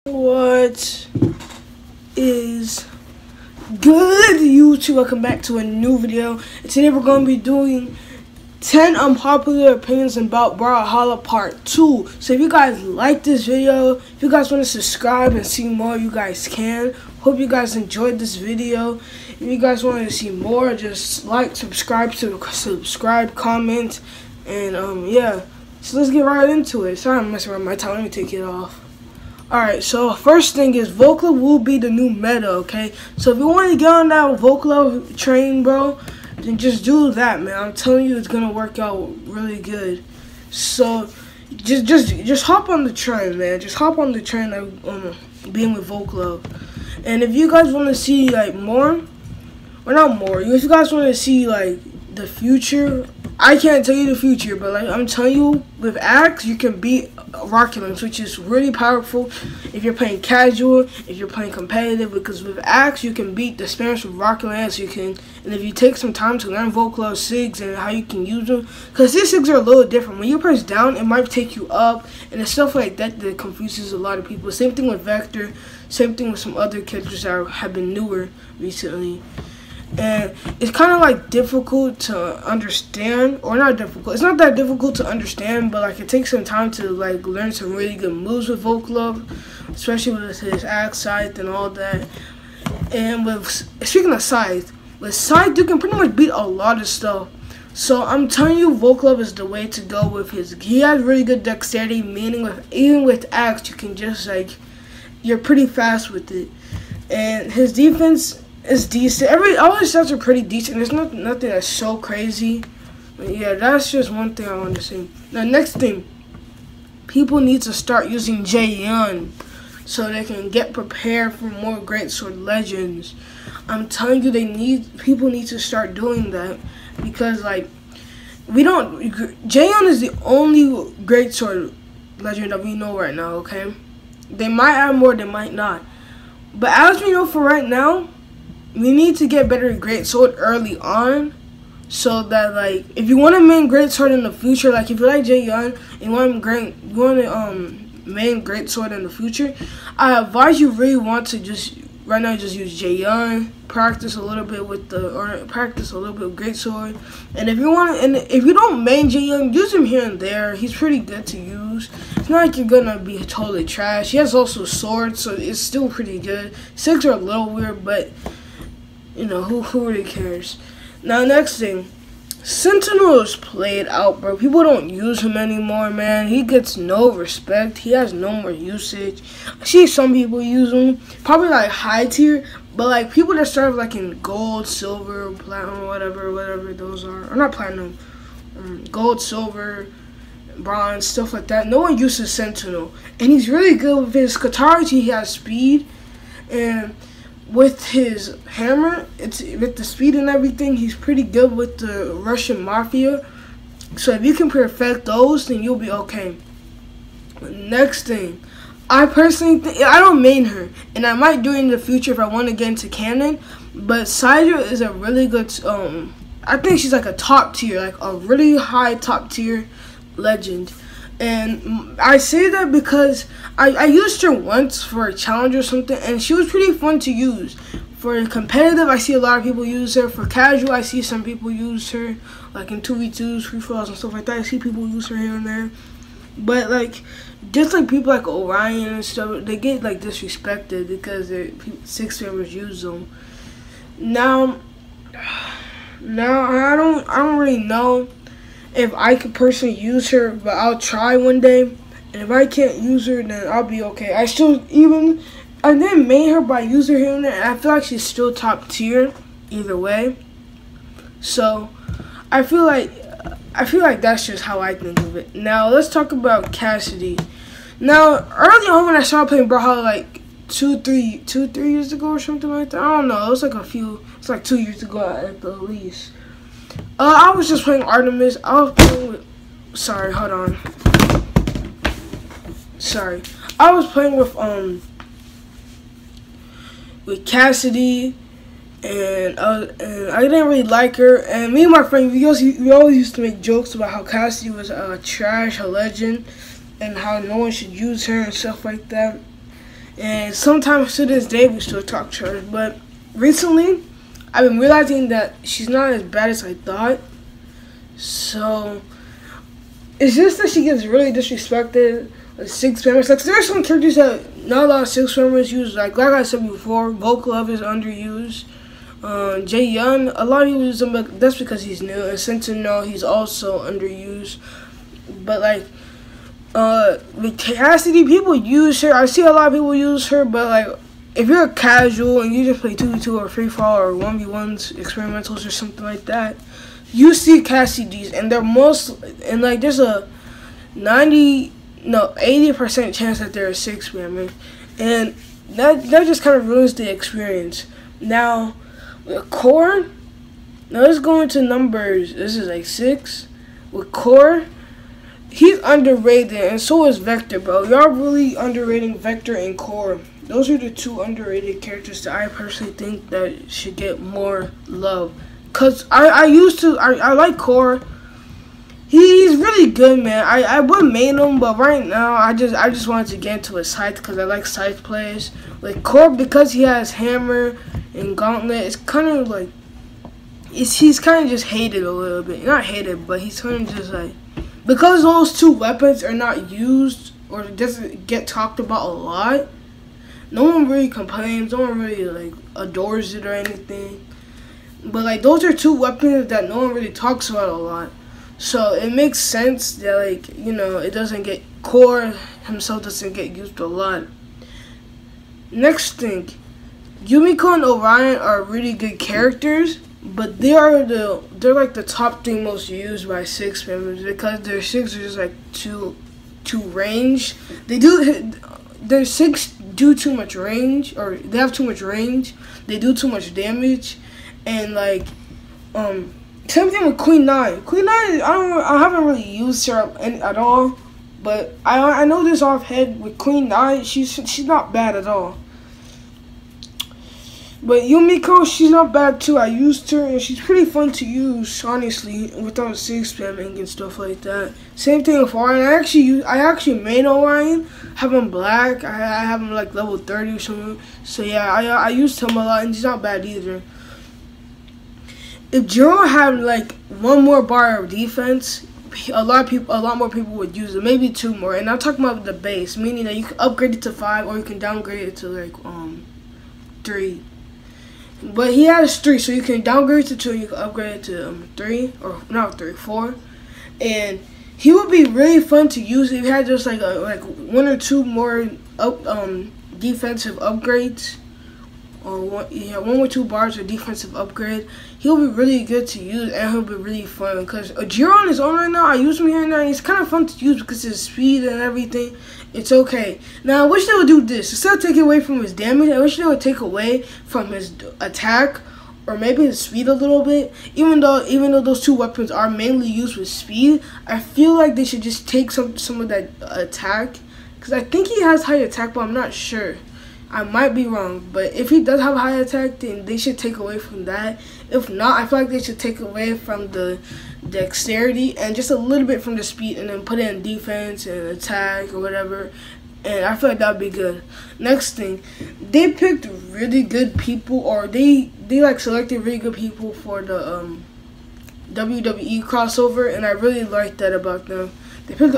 What is good, YouTube? Welcome back to a new video. And today we're going to be doing 10 unpopular opinions about Brawlhalla Part 2. So if you guys like this video, if you guys want to subscribe and see more, you guys can. Hope you guys enjoyed this video. If you guys want to see more, just like, subscribe, comment, and yeah. So let's get right into it. Sorry I'm messing around my time. Let me take it off. Alright, so first thing is Vocala will be the new meta, okay? So if you want to get on that Vocala train, bro, then just do that, man. I'm telling you, it's gonna work out really good. So just hop on the train, man. Just hop on the train of being with Vocala. And if you guys want to see like more, or not more, if you guys want to see like the future, I can't tell you the future, but like I'm telling you, with Axe you can beat Rockets, which is really powerful if you're playing casual, if you're playing competitive, because with Axe you can beat the Spanish with Rockets. You can, and if you take some time to learn Vocala SIGs and how you can use them, because these SIGs are a little different. When you press down, it might take you up, and it's stuff like that that confuses a lot of people. Same thing with Vector, same thing with some other characters that have been newer recently. And it's kind of like difficult to understand, or not difficult. It's not that difficult to understand, but like it takes some time to like learn some really good moves with Vocala, especially with his Axe, Scythe, and all that. And with speaking of Scythe, with Scythe you can pretty much beat a lot of stuff. So I'm telling you, Vocala is the way to go with his. He has really good dexterity, meaning even with Axe you can just like, you're pretty fast with it, and his defense is decent. All his stats are pretty decent. There's nothing that's so crazy. But yeah, that's just one thing I want to say. Now, next thing, people need to start using Jaehyun so they can get prepared for more Greatsword Legends. I'm telling you, people need to start doing that, because like Jaehyun is the only Greatsword Legend that we know right now. Okay, they might add more, they might not, but as we know for right now, we need to get better at Greatsword early on, so that like if you want to main Greatsword in the future, like if you like Jaehyun and you want to main Greatsword in the future, I advise you really want to just right now just use Jaehyun, practice a little bit with Greatsword, and if you don't main Jaehyun, use him here and there. He's pretty good to use. It's not like you're gonna be totally trash. He has also swords, so it's still pretty good. SIGs are a little weird, but you know, who really cares? Now, next thing, Sentinel is played out, bro. People don't use him anymore, man. He gets no respect. He has no more usage. I see some people use him, probably like high tier, but like people that start like in gold, silver, platinum, whatever those are, or not platinum, gold, silver, bronze, stuff like that. No one uses Sentinel, and he's really good with his Katara. He has speed, and with his hammer, with the speed and everything, he's pretty good with the Russian Mafia. So if you can perfect those, then you'll be okay. Next thing, I personally think, I don't main her, and I might do it in the future if I want to get into canon, but Sidra is a really good, I think she's like a top tier, like a really high top tier legend. And I say that because I used her once for a challenge or something, and she was pretty fun to use. For competitive, I see a lot of people use her. For casual, I see some people use her, like in 2v2s, free-for-alls, and stuff like that. I see people use her here and there. But like, just like people like Orion and stuff, they get like disrespected because 6 members use them. Now I don't really know if I could personally use her, but I'll try one day. And if I can't use her, then I'll be okay. I didn't main her, but I use her here and there, and I feel like she's still top tier either way. So I feel like that's just how I think of it. Now let's talk about Cassidy. Now early on when I started playing Brawlhalla, like 2-3 years ago or something like that. I don't know. It was like 2 years ago at the least. I was just playing Artemis. I was playing with, I was playing with Cassidy, and I didn't really like her. And me and my friend, we always used to make jokes about how Cassidy was trash, a legend, and how no one should use her and stuff like that. and sometimes to this day we still talk to her. But recently, I've been realizing that she's not as bad as I thought. So it's just that she gets really disrespected. Like 6 members, like there are some characters that not a lot of 6 members use. Like I said before, Volklov is underused. Jay Young, a lot of people use him, but that's because he's new. And Sentinel, he's also underused. But like, with Cassidy, people use her. I see a lot of people use her, but like, if you're a casual and you just play 2v2 or free fall or 1v1s, experimentals or something like that, you see Cassidy's, and they're like there's a 80% chance that they're a 6-member, and that just kind of ruins the experience. Now, with Core, now let's go into numbers. This is like 6. With Core, he's underrated, and so is Vector, bro. Y'all really underrating Vector and Core. Those are the 2 underrated characters that I personally think that should get more love. Cause I like Core. He's really good, man. I would main him, but right now I just wanted to get into his scythe because I like scythe plays. Like Core, because he has hammer and gauntlet, it's kind of like he's kind of just hated a little bit. Not hated, but he's kind of just like, because those 2 weapons are not used or doesn't get talked about a lot. No one really complains. No one really like adores it or anything. But like those are 2 weapons that no one really talks about a lot. So it makes sense that, like, you know, it doesn't get, Core himself doesn't get used a lot. Next thing, Yumiko and Orion are really good characters, but they're like the top 3 most used by 6 members because their 6 are just like too range. Their 6 do too much range, or they have too much range. They do too much damage, and like same thing with Queen 9. Queen 9, I haven't really used her at all, but I know this off head with Queen 9. She's not bad at all. But Yumiko, she's not bad too. I used her and she's pretty fun to use, honestly, without 6 spamming and stuff like that. Same thing with Orion. I actually main Orion. Have him black. I have him like level 30 or something. So yeah, I used him a lot and he's not bad either. If Jiro had like 1 more bar of defense, a lot more people would use it, maybe 2 more. And I'm talking about the base, meaning that you can upgrade it to 5 or you can downgrade it to like 3. But he has 3, so you can downgrade it to 2 and you can upgrade it to 3, or not 3, 4. And he would be really fun to use if he had just like 1 or 2 more defensive upgrades. Or 1 or 2 bars of defensive upgrade. He'll be really good to use and he'll be really fun. Because Jiro on his own right now, I use him here and there, and he's kind of fun to use because his speed and everything. It's okay. Now I wish they would do this. Instead of taking away from his damage, I wish they would take away from his attack or maybe his speed a little bit. Even though those 2 weapons are mainly used with speed, I feel like they should just take some of that attack. Because I think he has high attack, but I'm not sure. I might be wrong, but if he does have high attack, then they should take away from that. If not, I feel like they should take away from the dexterity and just a little bit from the speed and then put it in defense and attack or whatever. And I feel like that would be good. Next thing, they picked really good people, or they like selected really good people for the WWE crossover, and I really like that about them. They picked,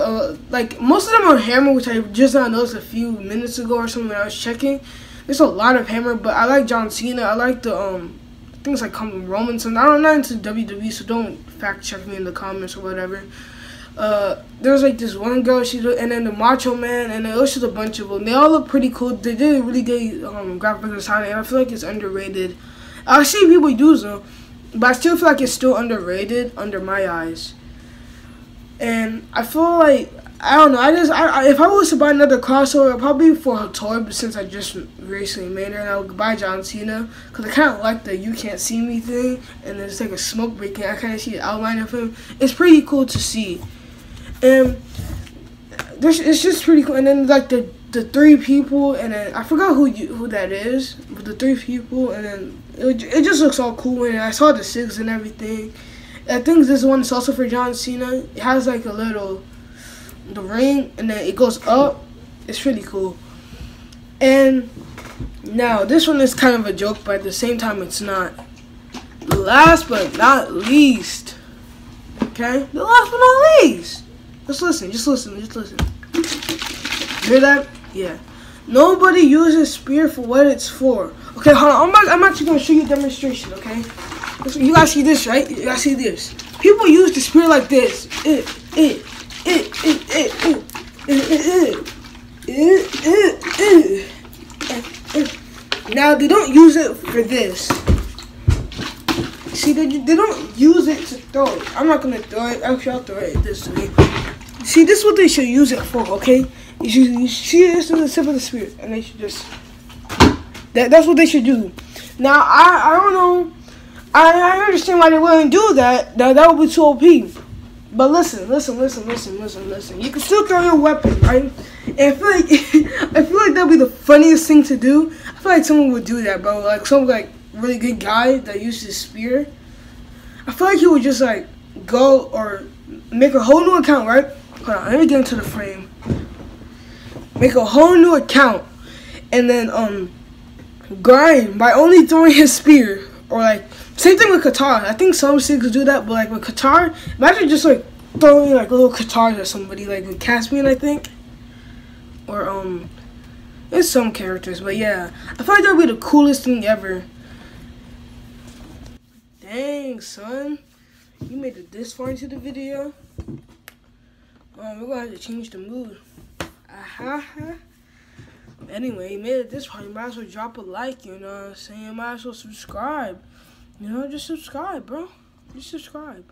like, most of them are hammer, which I just now noticed a few minutes ago or something when I was checking. There's a lot of hammer, but I like John Cena. I like the things like Roman. And I'm not into WWE, so don't fact check me in the comments or whatever. There's like this one girl, and then the Macho Man, and it was just a bunch of them. They all look pretty cool. They did a really good graphic design, and I feel like it's underrated. I see people use them, but I still feel like it's still underrated under my eyes. And I feel like, I don't know, if I was to buy another crossover, probably for Hattori, but since I just recently made her, and I would buy John Cena, because I kind of like the "you can't see me" thing, and there's like a smoke breaking, I kind of see the outline of him. It's pretty cool to see. And it's just pretty cool. And then like the 3 people, and then I forgot who that is, but the 3 people, and then it just looks all cool. And I saw the 6 and everything. I think this one is also for John Cena. It has like the ring, and then it goes up. It's really cool. And Now, this one is kind of a joke, but at the same time, it's not. Last but not least. Okay? The last but not least. Just listen. Hear that? Yeah. Nobody uses spear for what it's for. Okay, hold on. I'm actually going to show you a demonstration, okay? You guys see this, right? You guys see this. People use the spear like this. Now, they don't use it for this. See, they don't use it to throw it. I'm not going to throw it. Actually, I'll throw it this way. See, this is what they should use it for, okay? You see, this is the tip of the spear, and they should just... That's what they should do. Now, I don't know. I understand why they wouldn't do that. That would be too OP. But listen. You can still throw your weapon, right? And I feel like that'd be the funniest thing to do. I feel like someone would do that, bro. Like some really good guy that uses spear. I feel like he would just like go or make a whole new account, right? Hold on, let me get into the frame. Make a whole new account and then grind by only throwing his spear. Or like same thing with Qatar. I think some cities do that, but like with Qatar, imagine just like throwing like little Qatars at somebody, like with Caspian, I think. Or there's some characters, but yeah. I feel like that would be the coolest thing ever. Dang, son. You made it this far into the video. We're gonna have to change the mood. Anyway, you made it this far. You might as well drop a like, you know what I'm saying? You might as well subscribe. You know, just subscribe, bro. Just subscribe.